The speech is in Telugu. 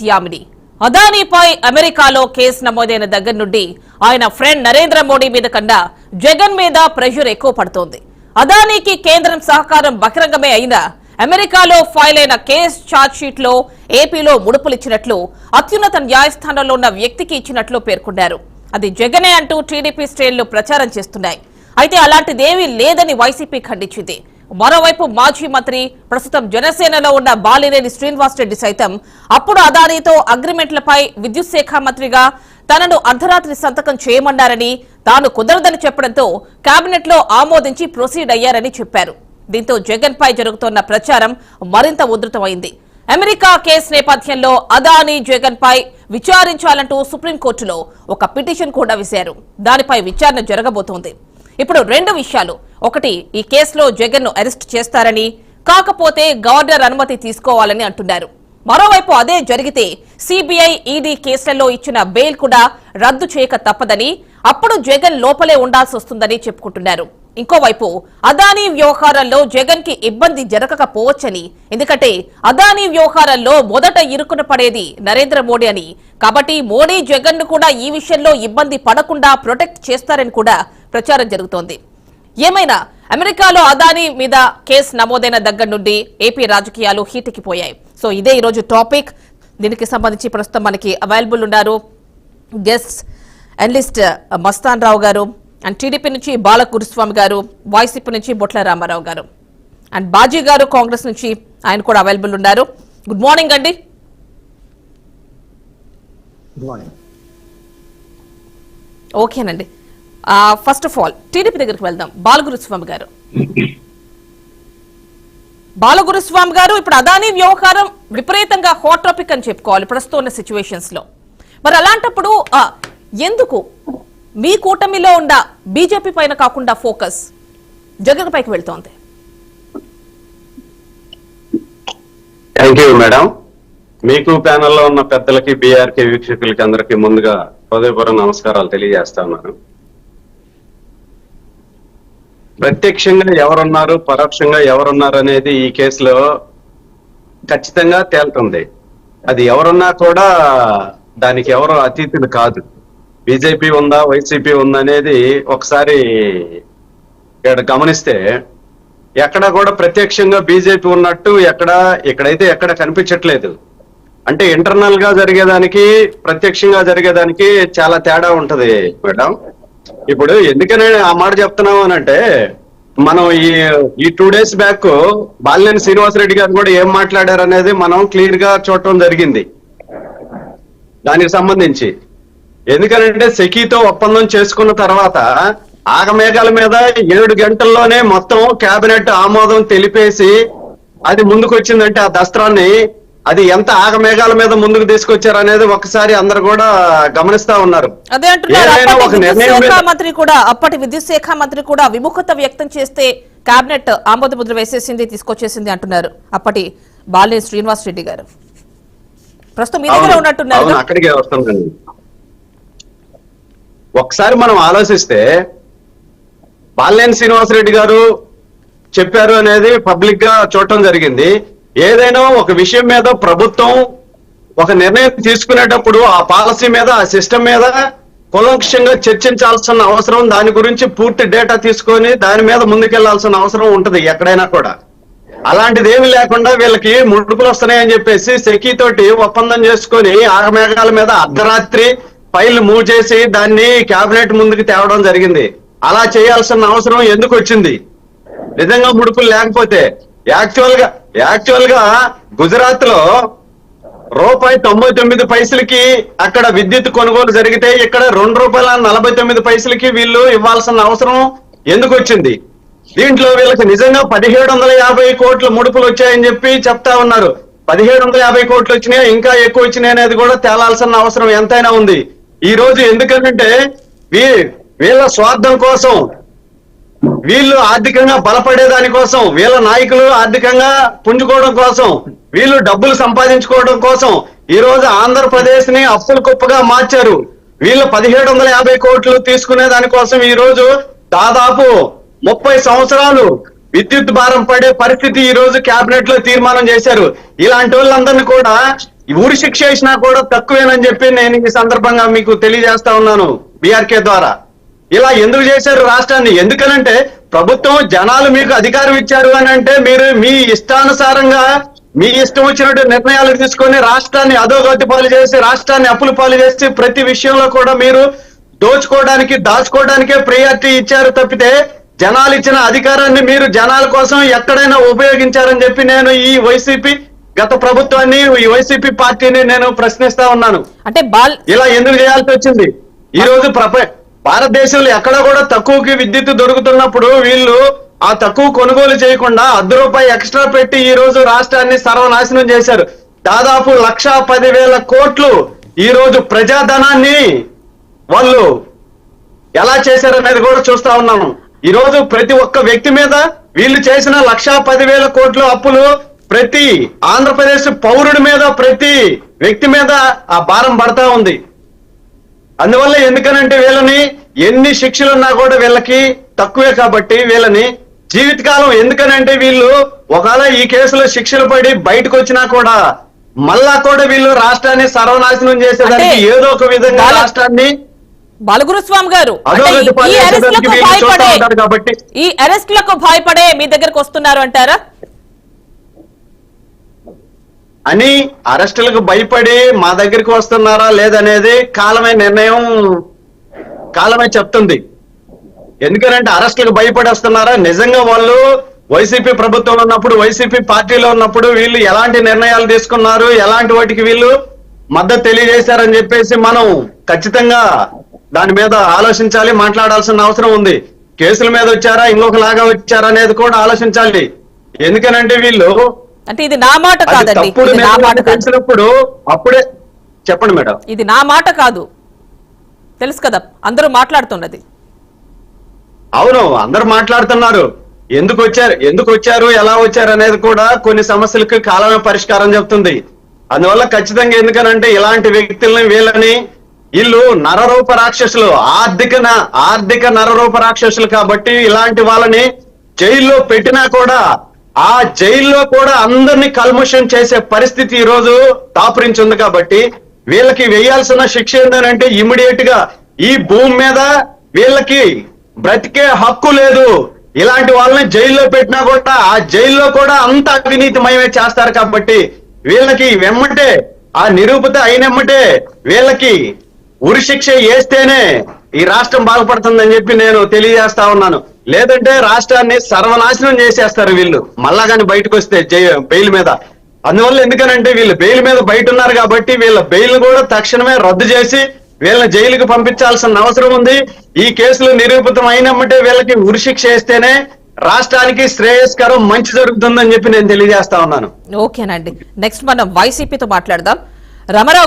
యామిని అదానీపై అమెరికాలో కేసు నమోదైన దగ్గర నుండి ఆయన ఫ్రెండ్ నరేంద్ర మోడీ మీద కన్నా జగన్ మీద ప్రెషర్ ఎక్కువ పడుతోంది. అదానీకి కేంద్రం సహకారం బహిరంగమే అయినా అమెరికాలో ఫైల్ అయిన కేసు ఛార్జ్ షీట్ లో ఏపీలో ముడుపులిచ్చినట్లు అత్యున్నత న్యాయస్థానంలో ఉన్న వ్యక్తికి ఇచ్చినట్లు పేర్కొన్నారు. అది జగనే అంటూ టీడీపీ శ్రేణులు ప్రచారం చేస్తున్నాయి. అయితే అలాంటిదేమీ లేదని వైసీపీ ఖండించింది. మరోవైపు మాజీ మంత్రి, ప్రస్తుతం జనసేనలో ఉన్న బాలినేని శ్రీనివాసరెడ్డి సైతం అప్పుడు అదానీతో అగ్రిమెంట్లపై విద్యుత్ శాఖ మంత్రిగా తనను అర్ధరాత్రి సంతకం చేయమన్నారని, తాను కుదరదని చెప్పడంతో కేబినెట్ లో ఆమోదించి ప్రొసీడ్ అయ్యారని చెప్పారు. దీంతో జగన్ పై జరుగుతోన్న ప్రచారం మరింత ఉధృతమైంది. అమెరికా కేసు నేపథ్యంలో అదానీ జగన్ పై విచారించాలంటూ సుప్రీంకోర్టులో ఒక పిటిషన్ కూడా వేశారు. దానిపై విచారణ జరగబోతోంది. ఇప్పుడు రెండు విషయాలు. ఒకటి, ఈ కేసులో జగన్ ను అరెస్ట్ చేస్తారని, కాకపోతే గవర్నర్ అనుమతి తీసుకోవాలని అంటున్నారు. మరోవైపు అదే జరిగితే సిబిఐ, ఈడీ కేసులలో ఇచ్చిన బెయిల్ కూడా రద్దు చేయక తప్పదని, అప్పుడు జగన్ లోపలే ఉండాల్సి వస్తుందని చెప్పుకుంటున్నారు. ఇంకోవైపు అదానీ వ్యవహారంలో జగన్ కి ఇబ్బంది జరగకపోవచ్చని, ఎందుకంటే అదానీ వ్యవహారంలో మొదట ఇరుకున పడేది నరేంద్ర మోడీ అని, కాబట్టి మోడీ జగన్ ను కూడా ఈ విషయంలో ఇబ్బంది పడకుండా ప్రొటెక్ట్ చేస్తారని కూడా ప్రచారం జరుగుతోంది. ఏమైనా అమెరికాలో అదానీ మీద కేసు నమోదైన దగ్గర నుండి ఏపీ రాజకీయాలు హీటెక్కిపోయాయి. సో ఇదే ఈరోజు టాపిక్. దీనికి సంబంధించి ప్రస్తుతం మనకి అవైలబుల్ ఉన్నారు గెస్ట్ అనలిస్ట్ మస్తాన్ రావు గారు, అండ్ టీడీపీ నుంచి బాల గురుస్వామి గారు, వైసీపీ నుంచి బొట్ల రామారావు గారు, అండ్ బాజీ గారు కాంగ్రెస్ నుంచి ఆయన కూడా అవైలబుల్ ఉన్నారు. గుడ్ మార్నింగ్ అండి. ఓకేనండి. ఫస్ట్ ఆఫ్ ఆల్ టీడీపీ దగ్గరికి వెళ్దాం. బాలగురుస్వామి గారు, ఇప్పుడు అదానీ వ్యవహారం విపరీతంగా హాట్ టాపిక్ అని చెప్పుకోవాలి ప్రస్తుతం ఉన్న సిచ్యువేషన్స్ లో. మరి అలాంటప్పుడు ఎందుకు మీ కూటమిలో ఉన్న బీజేపీ పైన కాకుండా ఫోకస్ జగన్ పైకి వెళ్తోంది? Thank you madam. మీకు ప్యానెల్లో ఉన్న పెద్దలకి, బీఆర్కే వీక్షకులకి అందరికీ ముందుగా హృదయపూర్వక నమస్కారాలు తెలియజేస్తా ఉన్నాను. ప్రత్యక్షంగా ఎవరున్నారు, పరోక్షంగా ఎవరున్నారు అనేది ఈ కేసులో ఖచ్చితంగా తేలుతుంది. అది ఎవరున్నా కూడా దానికి ఎవరు అతీతులు కాదు. బీజేపీ ఉందా, వైసీపీ ఉందా అనేది ఒకసారి ఇక్కడ గమనిస్తే ఎక్కడ కూడా ప్రత్యక్షంగా బీజేపీ ఉన్నట్టు ఇక్కడైతే ఎక్కడ కనిపించట్లేదు. అంటే ఇంటర్నల్ గా జరిగేదానికి, ప్రత్యక్షంగా జరిగేదానికి చాలా తేడా ఉంటది మేడం. ఇప్పుడు ఎందుకని ఆ మాట చెప్తున్నాము అని అంటే, మనం ఈ 2 days బ్యాక్ బాలినేని శ్రీనివాసరెడ్డి గారు కూడా ఏం మాట్లాడారు అనేది మనం క్లియర్ గా చూడటం జరిగింది దానికి సంబంధించి. ఎందుకనంటే సెకీతో ఒప్పందం చేసుకున్న తర్వాత ఆగమేఘాల మీద 7 గంటల్లోనే మొత్తం కేబినెట్ ఆమోదం తెలిపేసి అది ముందుకు వచ్చిందంటే ఆ దస్త్రాన్ని అది ఎంత ఆగమేఘాల మీద ముందుకు తీసుకొచ్చారు అనేది ఒకసారి అందరు కూడా గమనిస్తా ఉన్నారు. అదే అంటున్నారు. అప్పటి విద్యుత్ శాఖ మంత్రి కూడా విముఖత వ్యక్తం చేస్తే కేబినెట్ ఆమోద ముద్ర వేసేసింది, తీసుకొచ్చేసింది అంటున్నారు అప్పటి బాలినేని శ్రీనివాస్ రెడ్డి గారు. ప్రస్తుతం మీ దగ్గర ఉన్నట్టున్నారు. అక్కడికే వస్తుందండి. ఒకసారి మనం ఆలోచిస్తే బాలినేని శ్రీనివాసరెడ్డి గారు చెప్పారు అనేది పబ్లిక్ గా చూడటం జరిగింది. ఏదైనా ఒక విషయం మీద ప్రభుత్వం ఒక నిర్ణయం తీసుకునేటప్పుడు ఆ పాలసీ మీద, ఆ సిస్టమ్ మీద కూలంకషంగా చర్చించాల్సిన అవసరం, దాని గురించి పూర్తి డేటా తీసుకొని దాని మీద ముందుకెళ్లాల్సిన అవసరం ఉంటది ఎక్కడైనా కూడా. అలాంటిది ఏమి లేకుండా వీళ్ళకి ముడుపులు వస్తున్నాయని చెప్పేసి సెకీతోటి ఒప్పందం చేసుకొని ఆగమేఘాల మీద అర్ధరాత్రి ఫైల్ మూవ్ చేసి దాన్ని కేబినెట్ ముందుకు తేవడం జరిగింది. అలా చేయాల్సిన అవసరం ఎందుకు వచ్చింది? నిజంగా ముడుపులు లేకపోతే యాక్చువల్ గా గుజరాత్ లో ₹99 అక్కడ విద్యుత్ కొనుగోలు జరిగితే ఇక్కడ ₹2.49 వీళ్ళు ఇవ్వాల్సిన అవసరం ఎందుకు వచ్చింది? దీంట్లో వీళ్ళకి నిజంగా 1750 కోట్ల ముడుపులు వచ్చాయని చెప్పి చెప్తా ఉన్నారు. 1750 కోట్లు వచ్చినాయా, ఇంకా ఎక్కువ వచ్చినాయి అనేది కూడా తేలాల్సిన అవసరం ఎంతైనా ఉంది. ఈ రోజు ఎందుకంటే వీళ్ళ స్వార్థం కోసం, వీళ్ళు ఆర్థికంగా బలపడేదాని కోసం, వీళ్ళ నాయకులు ఆర్థికంగా పుంజుకోవడం కోసం, వీళ్ళు డబ్బులు సంపాదించుకోవడం కోసం ఈ రోజు ఆంధ్రప్రదేశ్ ని అప్పుల కుప్పగా మార్చారు. వీళ్ళు 1750 కోట్లు తీసుకునే దానికోసం ఈ రోజు దాదాపు 30 సంవత్సరాలు విద్యుత్ భారం పడే పరిస్థితి ఈ రోజు కేబినెట్ లో తీర్మానం చేశారు. ఇలాంటి వాళ్ళందరినీ కూడా ఈ ఊరి శిక్ష వేసినా కూడా తక్కువేనని చెప్పి నేను ఈ సందర్భంగా మీకు తెలియజేస్తా ఉన్నాను బీఆర్కే ద్వారా. ఇలా ఎందుకు చేశారు రాష్ట్రాన్ని? ఎందుకనంటే ప్రభుత్వం జనాలు మీకు అధికారం ఇచ్చారు అని అంటే మీరు మీ ఇష్టానుసారంగా మీ ఇష్టం వచ్చినట్టు నిర్ణయాలు తీసుకొని రాష్ట్రాన్ని అధోగతి పాలు చేసి, రాష్ట్రాన్ని అప్పుల పాలు చేసి, ప్రతి విషయంలో కూడా మీరు దోచుకోవడానికి దాచుకోవడానికే ప్రయారిటీ ఇచ్చారు తప్పితే జనాలు ఇచ్చిన అధికారాన్ని మీరు జనాల కోసం ఎక్కడైనా ఉపయోగించారని చెప్పి నేను ఈ వైసీపీ గత ప్రభుత్వాన్ని, ఈ వైసీపీ పార్టీని నేను ప్రశ్నిస్తా ఉన్నాను. అంటే ఇలా ఎందుకు చేయాల్సి వచ్చింది? ఈ రోజు భారతదేశంలో ఎక్కడ కూడా తక్కువకి విద్యుత్ దొరుకుతున్నప్పుడు వీళ్ళు ఆ తక్కువ కొనుగోలు చేయకుండా ₹1 ఎక్స్ట్రా పెట్టి ఈ రోజు రాష్ట్రాన్ని సర్వనాశనం చేశారు. దాదాపు 1,10,000 కోట్లు ఈ రోజు ప్రజాధనాన్ని వాళ్ళు ఎలా చేశారనేది కూడా చూస్తా ఉన్నాము. ఈ రోజు ప్రతి ఒక్క వ్యక్తి మీద వీళ్ళు చేసిన 1,10,000 కోట్ల అప్పులు ప్రతి ఆంధ్రప్రదేశ్ పౌరుడి మీద, ప్రతి వ్యక్తి మీద ఆ భారం పడతా ఉంది. అందువల్ల ఎందుకనంటే వీళ్ళని ఎన్ని శిక్షలున్నా కూడా వీళ్ళకి తక్కువే కాబట్టి వీళ్ళని జీవితకాలం, ఎందుకనంటే వీళ్ళు ఒకవేళ ఈ కేసులో శిక్షలు పడి బయటకు వచ్చినా కూడా మళ్ళా కూడా వీళ్ళు రాష్ట్రాన్ని సర్వనాశనం చేసేదానికి ఏదో ఒక విధంగా రాష్ట్రాన్ని బాలగురుస్వామి గారు కాబట్టి ఈ అరెస్టులకు భయపడే మీ దగ్గరకు వస్తున్నారు అంటారా? అని అరెస్టులకు భయపడి మా దగ్గరికి వస్తున్నారా లేదనేది కాలమే చెప్తుంది. ఎందుకంటే అరెస్టులకు భయపడి వస్తున్నారా, నిజంగా వాళ్ళు వైసీపీ ప్రభుత్వంలో ఉన్నప్పుడు, వైసీపీ పార్టీలో ఉన్నప్పుడు వీళ్ళు ఎలాంటి నిర్ణయాలు తీసుకున్నారు, ఎలాంటి వాటికి వీళ్ళు మద్దతు తెలియజేశారని చెప్పేసి మనం ఖచ్చితంగా దాని మీద ఆలోచించాలి, మాట్లాడాల్సిన అవసరం ఉంది. కేసుల మీద వచ్చారా, ఇంకొకలాగా వచ్చారా అనేది కూడా ఆలోచించాలి. ఎందుకనంటే వీళ్ళు అంటే ఇది నా మాట కాదండి, తెలిసినప్పుడు అప్పుడే చెప్పండి మేడం. ఇది నా మాట కాదు, తెలుసు కదా, అందరూ మాట్లాడుతున్నది. అవును, అందరు మాట్లాడుతున్నారు. ఎందుకు వచ్చారు, ఎలా వచ్చారు అనేది కూడా కొన్ని సమస్యలకు కాలమే పరిష్కారం చెప్తుంది. అందువల్ల ఖచ్చితంగా ఎందుకనంటే ఇలాంటి వ్యక్తుల్ని వీళ్ళు నరరూప రాక్షసులు, ఆర్థిక నరరూప రాక్షసులు కాబట్టి ఇలాంటి వాళ్ళని జైల్లో పెట్టినా కూడా ఆ జైల్లో కూడా అందరినీ కల్ముషం చేసే పరిస్థితి ఈ రోజు దాపురించింది. కాబట్టి వీళ్ళకి వేయాల్సిన శిక్ష ఏంటంటే ఇమ్మీడియట్ గా ఈ భూమి మీద వీళ్ళకి బ్రతికే హక్కు లేదు. ఇలాంటి వాళ్ళని జైల్లో పెట్టినా కూడా ఆ జైల్లో కూడా అంత అవినీతిమయమే చేస్తారు. కాబట్టి వీళ్ళకి వెమ్మటే ఆ నిరూపిత అయినమ్మటే వీళ్ళకి ఉరి శిక్ష వేస్తేనే ఈ రాష్ట్రం బాగుపడుతుందని చెప్పి నేను తెలియజేస్తా ఉన్నాను. లేదంటే రాష్ట్రాన్ని సర్వనాశనం చేసేస్తారు వీళ్ళు మళ్ళా కానీ బయటకు వస్తే బెయిల్ మీద. అందువల్ల ఎందుకనంటే వీళ్ళు బెయిల్ మీద బయట ఉన్నారు కాబట్టి వీళ్ళ బెయిల్ కూడా తక్షణమే రద్దు చేసి వీళ్ళని జైలుకు పంపించాల్సిన అవసరం ఉంది. ఈ కేసులు నిరూపితం అయినమ్మటే వీళ్ళకి ఉరిశిక్ష వేస్తేనే రాష్ట్రానికి శ్రేయస్కరం, మంచి జరుగుతుందని చెప్పి నేను తెలియజేస్తా ఉన్నాను. ఓకేనండి, నెక్స్ట్ మనం వైసీపీతో మాట్లాడదాం. రామారావు